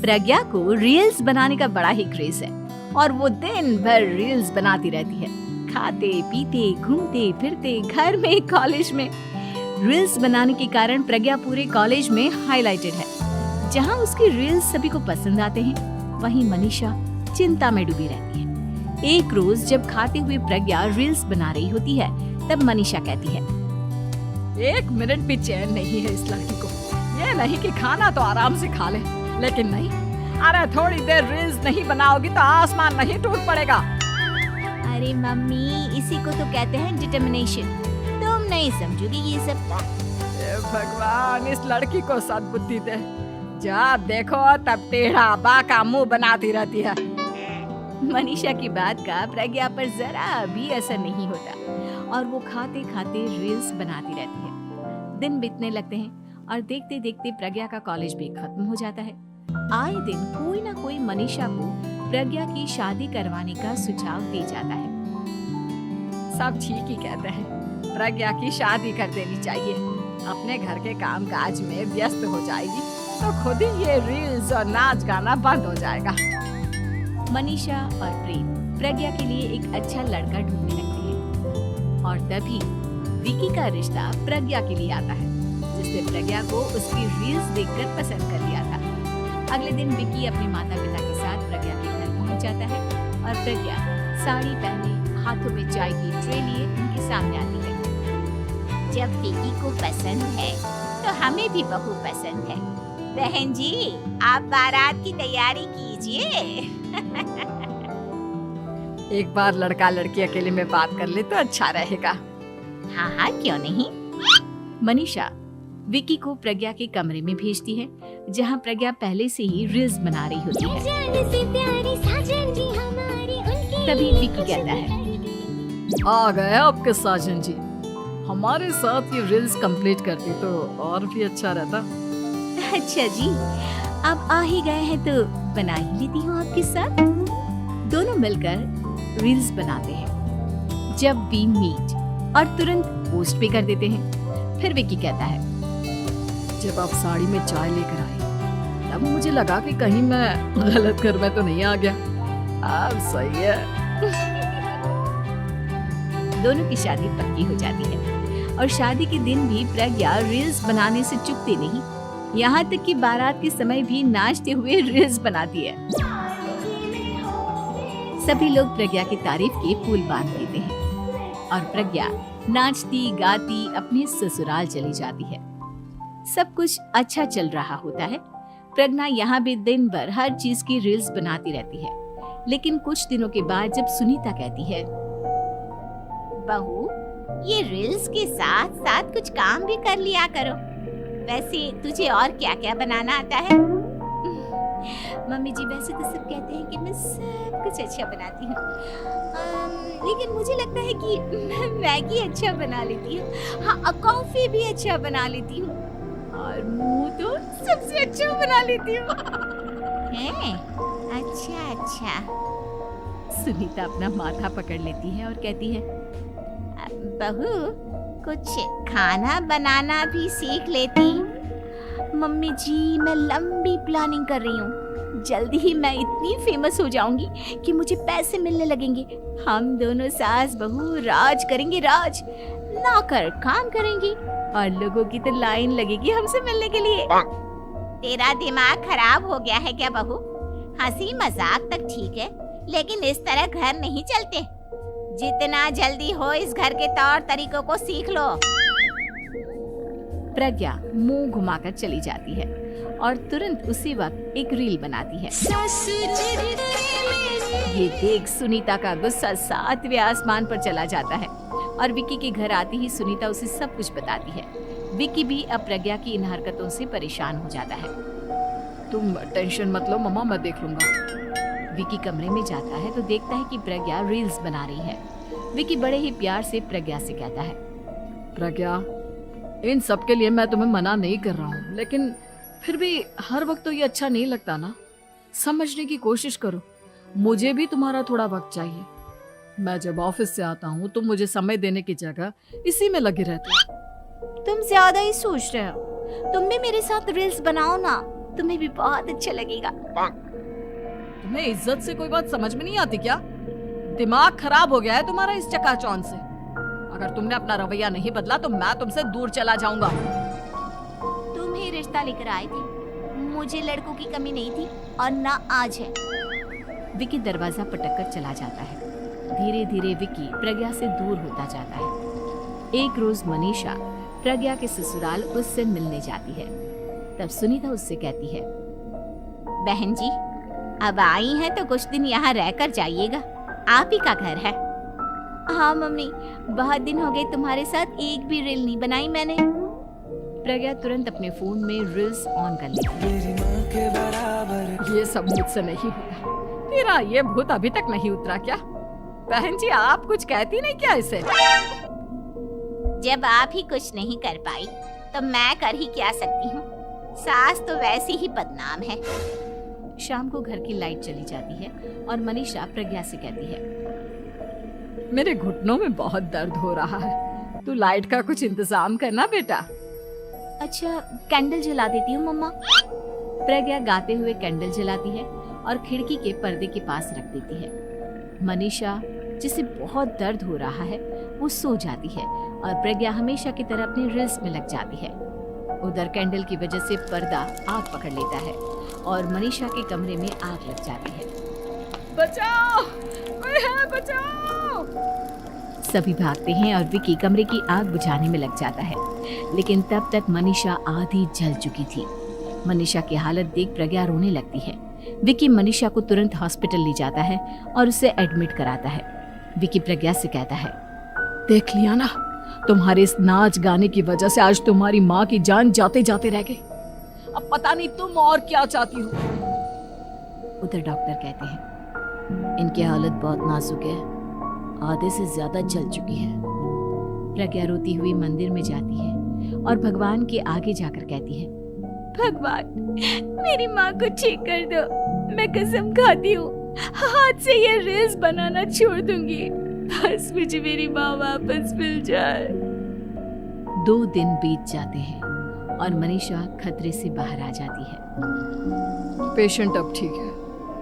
प्रज्ञा को रील्स बनाने का बड़ा ही क्रेज है और वो दिन भर रील्स बनाती रहती है। खाते पीते घूमते फिरते घर में कॉलेज में रील्स बनाने के कारण प्रज्ञा पूरे कॉलेज में हाईलाइटेड है। जहां उसकी रील्स सभी को पसंद आते हैं, वहीं मनीषा चिंता में डूबी रहती है। एक रोज जब खाते हुए प्रज्ञा रील्स बना रही होती है, तब मनीषा कहती है, 1 मिनट भी चैन नहीं है इस लड़की को। ये नहीं कि खाना तो आराम से खा ले, लेकिन नहीं, अरे थोड़ी देर रील्स नहीं बनाओगी तो आसमान नहीं टूट पड़ेगा। अरे मम्मी, इसी को तो कहते हैं डिटर्मिनेशन। तुम नहीं समझोगी ये सब। भगवान, इस लड़की को सद्बुद्धि दे। जब देखो तब टेढ़ा बाका मुंह बनाती रहती है। मनीषा की बात का प्रज्ञा पर जरा भी असर नहीं होता और वो खाते खाते रील्स बनाती रहती है। दिन बीतने लगते हैं और देखते देखते प्रज्ञा का कॉलेज भी खत्म हो जाता है। आए दिन कोई ना कोई मनीषा को प्रज्ञा की शादी करवाने का सुझाव दे जाता है। सब ठीक ही कहते हैं, प्रज्ञा की शादी कर देनी चाहिए। अपने घर के काम काज में व्यस्त हो जाएगी तो खुद ही ये रील्स और नाच गाना बंद हो जाएगा। मनीषा और प्रेम प्रज्ञा के लिए एक अच्छा लड़का ढूंढने लगते हैं और तभी विकी का रिश्ता प्रज्ञा के लिए आता है, जिसने प्रज्ञा को उसकी रील्स देखकर पसंद कर लिया था। अगले दिन विकी अपने माता पिता के साथ प्रज्ञा के घर पहुंच जाता है और प्रज्ञा साड़ी पहने हाथों में चाय की ट्रे लिए उनके सामने आती है। जब विकी को पसंद है तो हमें भी बहू पसंद है। बहन जी, आप बारात की तैयारी कीजिए। एक बार लड़का लड़की अकेले में बात कर ले तो अच्छा रहेगा। हाँ हाँ, क्यों नहीं। मनीषा विकी को प्रज्ञा के कमरे में भेजती है, जहां प्रज्ञा पहले से ही रील्स बना रही होती है। तभी विकी कहता है, आ गए आपके साजन जी। हमारे साथ ये रील्स कंप्लीट करती तो और भी अच्छा रहता। अच्छा जी, आप आ ही गए हैं तो बना ही लेती हूँ आपके साथ। दोनों मिलकर रील्स बनाते हैं। जब वी मीट और तुरंत पोस्ट भी कर देते हैं। फिर विकी कहता है, जब आप साड़ी में चाय लेकर आए तब मुझे लगा कि कहीं मैं गलत घर में तो नहीं आ गया। अब सही है। दोनों की शादी पक्की हो जाती है और शादी के दिन भी प्रज्ञा रील्स बनाने से चूकती नहीं। यहाँ तक कि बारात के समय भी नाचते हुए रील्स बनाती है। सभी लोग प्रज्ञा की तारीफ के पुल बांध देते हैं और प्रज्ञा नाचती गाती अपने ससुराल चली जाती है। सब कुछ अच्छा चल रहा होता है। प्रज्ञा यहाँ भी दिन भर हर चीज की रील्स बनाती रहती है। लेकिन कुछ दिनों के बाद जब सुनीता कहती है, बहू, ये रील्स के साथ साथ कुछ काम भी कर लिया करो। वैसे तुझे और क्या क्या बनाना आता है? मम्मी जी, वैसे तो सब कहते हैं कि मैं सब कुछ अच्छा बनाती हूँ, लेकिन मुझे लगता है कि मैं मैगी अच्छा बना लेती हूँ। हाँ, कॉफी भी अच्छा बना लेती हूँ और मुंह तो सबसे अच्छा बना लेती हूँ। हैं? अच्छा अच्छा। सुनीता अपना माथा पकड़ लेती है और कहती है, बहू, कुछ खाना बनाना भी सीख लेती। मम्मी जी, मैं लंबी प्लानिंग कर रही हूँ। जल्दी ही मैं इतनी फेमस हो जाऊंगी कि मुझे पैसे मिलने लगेंगे। हम दोनों सास बहू राज करेंगे, राज। नौकर काम करेंगी और लोगों की तो लाइन लगेगी हमसे मिलने के लिए। तेरा दिमाग खराब हो गया है क्या बहू? हंसी मजाक तक ठीक है, लेकिन इस तरह घर नहीं चलते। जितना जल्दी हो इस घर के तौर तरीकों को सीख लो। प्रज्ञा मुंह घुमाकर चली जाती है और तुरंत उसी वक्त एक रील बनाती है। ये देख सुनीता का गुस्सा 7वें आसमान पर चला जाता है और विकी के घर आती ही सुनीता उसे सब कुछ बताती है। विकी भी अब प्रज्ञा की इन हरकतों से परेशान हो जाता है। तुम टेंशन मत लो मम्मा, मैं देख लूंगा। विकी कमरे में जाता है तो देखता है कि प्रज्ञा रील्स बना रही है। विकी बड़े ही प्यार से प्रज्ञा से कहता है, प्रज्ञा, इन सब के लिए मैं तुम्हें मना नहीं कर रहा हूँ, लेकिन फिर भी हर वक्त तो ये अच्छा नहीं लगता ना। समझने की कोशिश करो, मुझे भी तुम्हारा थोड़ा वक्त चाहिए। मैं जब ऑफिस से आता हूँ तो मुझे समय देने की जगह इसी में लगे रहते हो। तुम ज्यादा ही सोच रहे हो। तुम भी मेरे साथ रील्स बनाओ ना। तुम्हें भी बहुत अच्छा लगेगा। तुम्हें इज्जत से कोई बात समझ में नहीं आती क्या? दिमाग खराब हो गया है तुम्हारा इस चकाचौंध से। अगर तुमने अपना रवैया नहीं बदला तो मैं तुमसे दूर चला जाऊंगा। तुम ही रिश्ता लेकर आए थे, मुझे लड़कों की कमी नहीं थी और ना आज है। विकी दरवाजा पटककर चला जाता है। धीरे धीरे विकी प्रज्ञा से दूर होता जाता है। एक रोज मनीषा प्रज्ञा के ससुराल उससे मिलने जाती है। तब सुनीता उससे कहती है, बहन जी, अब आई हैं तो कुछ दिन यहाँ रहकर जाइएगा, आप ही का घर है। हाँ मम्मी, बहुत दिन हो गए तुम्हारे साथ एक भी रील नहीं बनाई मैंने। प्रज्ञा तुरंत अपने फोन में रील्स ऑन कर लेती है। ये सब मुझसे नहीं होगा। तेरा ये भूत अभी तक नहीं उतरा क्या? बहन जी, आप कुछ कहती नहीं क्या इसे? जब आप ही कुछ नहीं कर पाई तो मैं कर ही क्या सकती हूँ। सास तो वैसे ही बदनाम है। शाम को घर की लाइट चली जाती है और मनीषा प्रज्ञा से कहती है, मेरे घुटनों में बहुत दर्द हो रहा है, तू लाइट का कुछ इंतजाम करना बेटा। अच्छा, कैंडल जला देती हूँ मम्मा। प्रज्ञा गाते हुए कैंडल जलाती है और खिड़की के पर्दे के पास रख देती है। मनीषा, जिसे बहुत दर्द हो रहा है, वो सो जाती है और प्रज्ञा हमेशा की तरह अपनी रील्स में लग जाती है। उधर कैंडल की वजह से पर्दा आग पकड़ लेता है और मनीषा के कमरे में आग लग जाती है। बचाओ, कोई है, बचाओ। सभी भागते हैं और विकी कमरे की आग बुझाने में लग जाता है, लेकिन तब तक मनीषा आधी जल चुकी थी। मनीषा की हालत देख प्रज्ञा रोने लगती है। विकी मनीषा को तुरंत हॉस्पिटल ले जाता है और उसे एडमिट कराता है। विकी प्रज्ञा से कहता है, देख लिया ना, तुम्हारे इस नाच गाने की वजह से आज तुम्हारी माँ की जान जाते जाते रह गई। अब पता नहीं तुम और क्या चाहती हो। उधर डॉक्टर कहते हैं, इनकी हालत बहुत नाजुक है, आधे से ज्यादा जल चुकी है। प्रज्ञा रोती हुई मंदिर में जाती है और भगवान के आगे जाकर कहती है, भगवान, मेरी माँ को ठीक कर दो। मैं कसम खाती हूँ, हाथ से ये रील्स बनाना छोड़ दूंगी। बस मुझे मेरी माँ वापस मिल जाए। 2 दिन बीत जाते हैं और मनीषा खतरे से बाहर आ जाती है। पेशेंट अब ठीक है,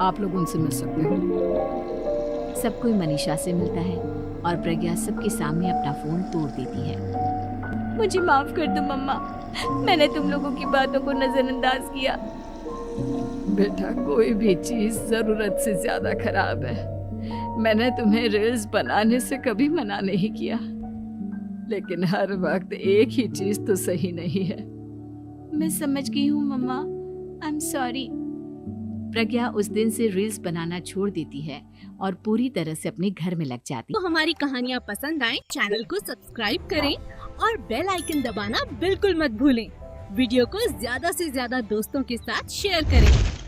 आप लोग उनसे मिल सकते हो। सब कोई मनीषा से मिलता है और प्रज्ञा सबके सामने अपना फोन तोड़ देती है। मुझे माफ कर दो मम्मा, मैंने तुम लोगों की बातों को नजरअंदाज किया। बेटा, कोई भी चीज जरूरत से ज्यादा खराब है। मैंने तुम्हें रील्स बनाने से कभी मना नहीं किया, लेकिन हर वक्त एक ही चीज तो सही नहीं है। मैं समझ गई हूँ मम्मा, आई एम सॉरी। प्रज्ञा उस दिन से रील्स बनाना छोड़ देती है और पूरी तरह से अपने घर में लग जाती है। तो हमारी कहानियाँ पसंद आए, चैनल को सब्सक्राइब करें और बेल आइकन दबाना बिल्कुल मत भूलें। वीडियो को ज्यादा से ज्यादा दोस्तों के साथ शेयर करें।